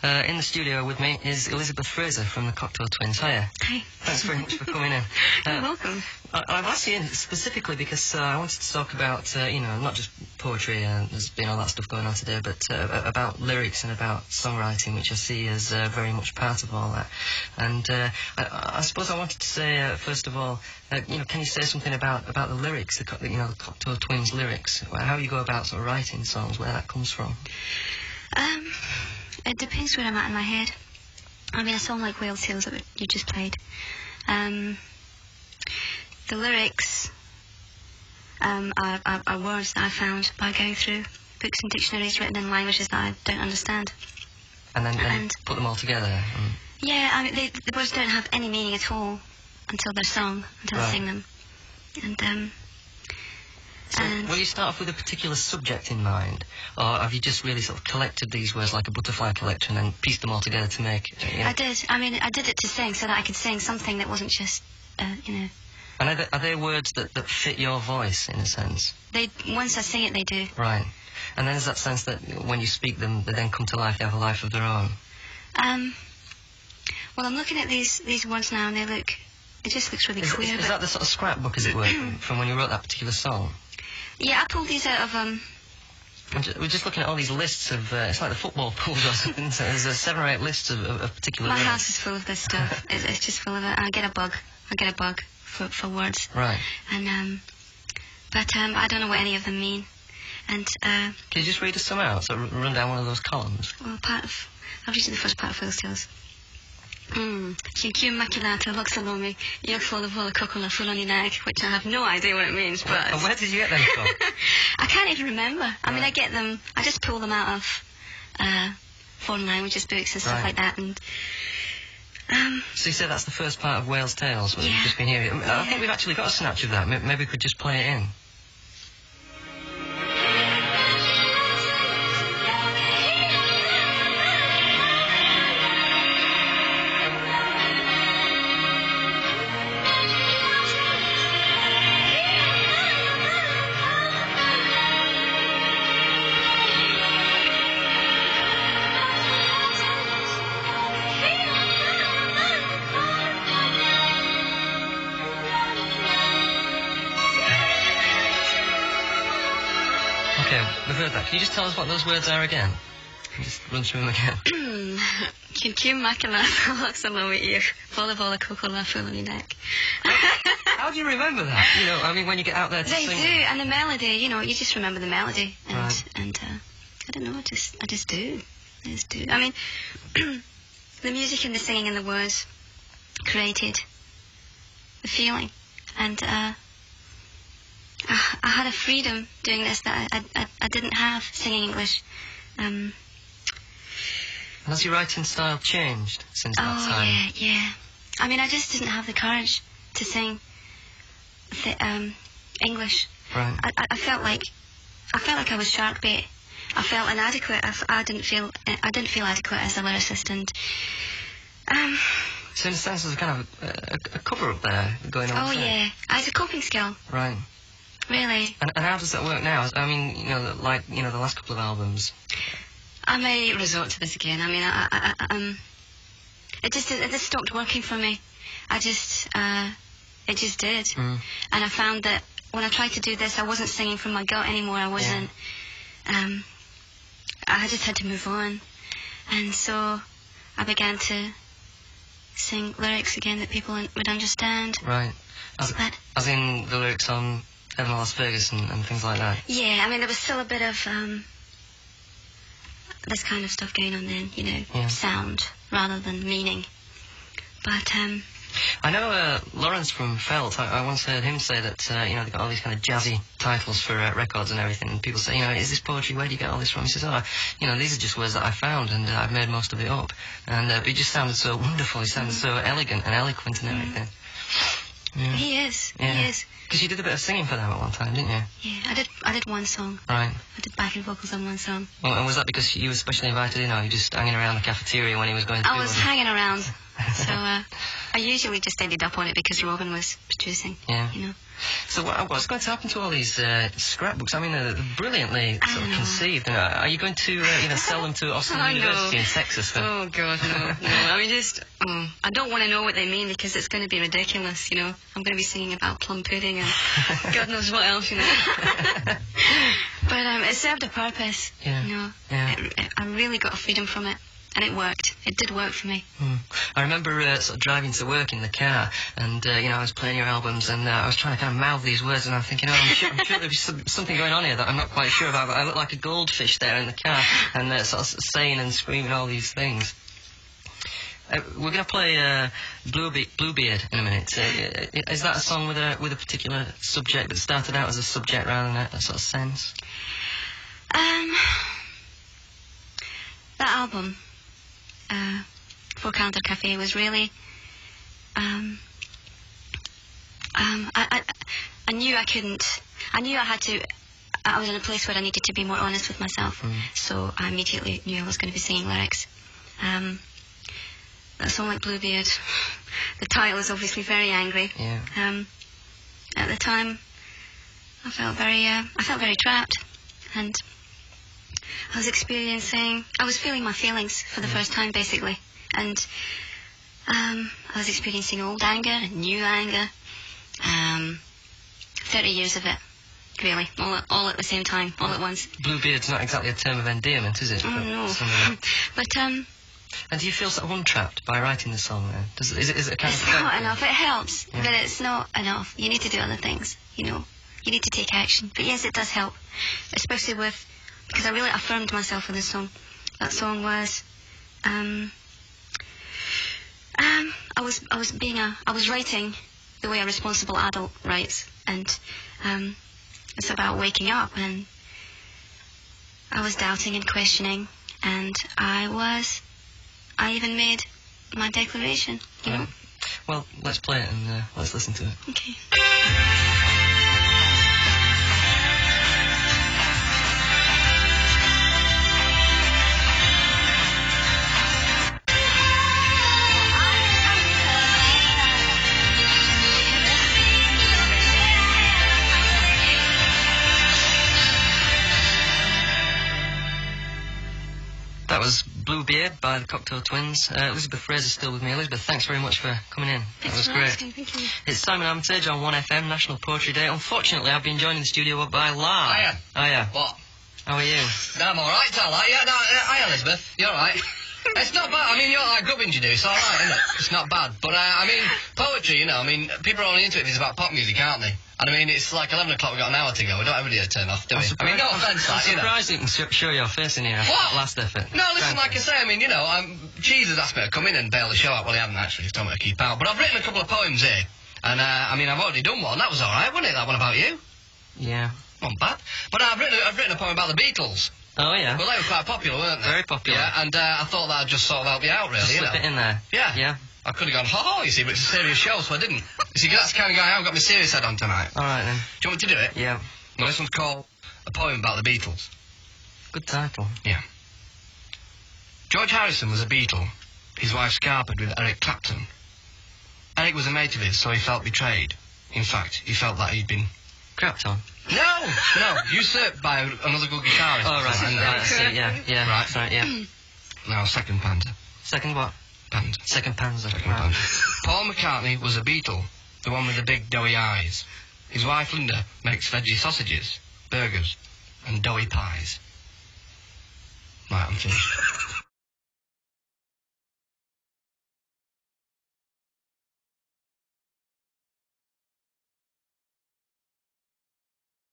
In the studio with me is Elizabeth Fraser from the Cocteau Twins. Hiya. Hi. Thanks very much for coming in. You're welcome. I've asked you in specifically because I wanted to talk about, not just poetry, there's been all that stuff going on today, but about lyrics and about songwriting, which I see as very much part of all that. And I suppose I wanted to say, first of all, can you say something about the lyrics, the Cocteau Twins lyrics, how you go about sort of writing songs, where that comes from? It depends where I'm at in my head. I mean, a song like Whale Tales that you just played. The lyrics are words that I found by going through books and dictionaries written in languages that I don't understand. And then put them all together? Yeah, I mean, the words don't have any meaning at all until they're sung, until I sing them. So will you start off with a particular subject in mind, or have you just really sort of collected these words like a butterfly collection and pieced them all together to make... I did. I mean, I did it to sing so that I could sing something that wasn't just, And are they words that fit your voice, in a sense? Once I sing it, they do. Right. And then there's that sense that when you speak them, they then come to life, they have a life of their own? Well, I'm looking at these words now, and it just looks really clear. Is that the sort of scrapbook, as it were, from when you wrote that particular song? Yeah, I pulled these out of, We're just looking at all these lists of, it's like the football pools or something, so there's 7 or 8 lists of particular words. My house is full of this stuff. It's just full of it. I get a bug for words. Right. And, but I don't know what any of them mean. And, can you just read us some out, so run down one of those columns? Well, I'll read you the first part of Whale Tales. Cute maculata, loxalomi, yofola vola cocola fuloninak, which I have no idea what it means, but... And where did you get them from? I can't even remember. I mean, I just pull them out of foreign languages books and stuff like that, and... So you said that's the first part of Whale's Tales, what you've just been hearing. I think we've actually got a snatch of that. Maybe we could just play it in. Okay, we've heard that. Can you just tell us what those words are again? Just run through them again. How do you remember that? I mean, when you get out there to sing. They do, and the melody, you just remember the melody. And I don't know, I just do. I just do. I mean, the music and the singing and the words created the feeling. And I had a freedom doing this that I didn't have singing English. And has your writing style changed since that time? Oh, yeah. I mean, I just didn't have the courage to sing English. Right. I felt like I was shark bait. I felt inadequate. I didn't feel adequate as a lyricist, and so in a sense, there's kind of a cover-up there going on. Oh, yeah. It's a coping skill. Right. Really. And how does that work now? I mean, the last couple of albums. I may resort to this again. I mean, it just stopped working for me. It just did. And I found that when I tried to do this, I wasn't singing from my gut anymore. I wasn't. I just had to move on, and so I began to sing lyrics again that people would understand. Right. As in the lyrics on Heaven Las Vegas and things like that. Yeah, I mean, there was still a bit of this kind of stuff going on then, sound rather than meaning. But I know Lawrence from Felt, I once heard him say that, they've got all these kind of jazzy titles for records and everything, and people say, is this poetry, where do you get all this from? He says, these are just words that I found, and I've made most of it up. And it just sounded so wonderful, he sounded so elegant and eloquent and everything. Yeah. He is. Because you did a bit of singing for them at one time, didn't you? Yeah, I did one song. Right. I did backing vocals on one song. Oh, and was that because you were specially invited in, or you just hanging around the cafeteria when he was going through? I was hanging around, so I usually just ended up on it because Robin was producing. Yeah. You know. So what's going to happen to all these scrapbooks? I mean, they're brilliantly sort of conceived. Are you going to sell them to Austin University in Texas? Then? Oh God, no. I mean, I don't want to know what they mean because it's going to be ridiculous. You know, I'm going to be singing about plum pudding and God knows what else. You know. But it served a purpose. Yeah. You know. Yeah. I really got a freedom from it. And it worked. It did work for me. I remember sort of driving to work in the car, and I was playing your albums, and I was trying to kind of mouth these words, and I'm thinking, I'm sure there's something going on here that I'm not quite sure about. But I look like a goldfish there in the car, and sort of saying and screaming all these things. We're going to play Bluebeard in a minute. Is that a song with a particular subject that started out as a subject rather than a sort of sense? That album. For Counter Cafe was really I knew I had to. I was in a place where I needed to be more honest with myself, so I immediately knew I was going to be singing lyrics. That song like Bluebeard, the title is obviously very angry. Yeah. At the time I felt very trapped, and I was feeling my feelings for the first time, basically. And I was experiencing old anger and new anger. 30 years of it, really, all at the same time, all at once. Bluebeard's not exactly a term of endearment, is it? Oh, no. But, and do you feel sort of untrapped by writing the song, then? Is it a kind of... It's not enough. It helps, yeah. but it's not enough. You need to do other things, you know. You need to take action. But yes, it does help, especially because I really affirmed myself with this song. That song was, I was writing the way a responsible adult writes, and it's about waking up, and I was doubting and questioning, and I even made my declaration, you know. Well, let's play it and let's listen to it. Okay. That was Bluebeard by the Cocteau Twins. Elizabeth Fraser still with me. Elizabeth, thanks very much for coming in. That was great. Thank you. It's Simon Armitage on 1FM, National Poetry Day. Unfortunately, I've been joined in the studio by Lar. Hiya. Hiya. What? How are you? No, I'm alright, Tal. Yeah, no, hiya, Elizabeth. You're alright. It's not bad. I mean, you're like grubbing you do. It's alright, isn't it? It's not bad. But, I mean, poetry, you know, I mean, people are only into it if it's about pop music, aren't they? And I mean, it's like 11 o'clock, we've got an hour to go. We don't have everybody to turn off, do we? I mean, no offence, I'm like, you know. surprised you can show your face in here after that last effort. No, listen, like I say, I mean, you know, Cheese has asked me to come in and bail the show out. Well, he hadn't actually, he's told me to keep out. But I've written a couple of poems here. And, I mean, I've already done one. That was alright, wasn't it? That one about you? Yeah. Not bad. But I've written a poem about the Beatles. Oh, yeah. Well, they were quite popular, weren't they? Very popular. Yeah, and I thought that would just sort of help you out, really, you know. Slip it in there. Yeah. Yeah. I could have gone, ho-ho, you see, but it's a serious show, so I didn't. You see, 'cause that's the kind of guy I haven't got my serious head on tonight. All right, then. Do you want me to do it? Yeah. Well, this one's called A Poem About the Beatles. Good title. Yeah. George Harrison was a Beatle. His wife scarpered with Eric Clapton. Eric was a mate of his, so he felt betrayed. In fact, he felt that he'd been... Crapped on. No! Usurped by another good guitarist. Oh, right. I see, yeah. Right, yeah. Now, second panzer. Second what? Panzer. Second panzer. Second panzer. Paul McCartney was a Beatle, the one with the big doughy eyes. His wife Linda makes veggie sausages, burgers, and doughy pies. Right, I'm finished.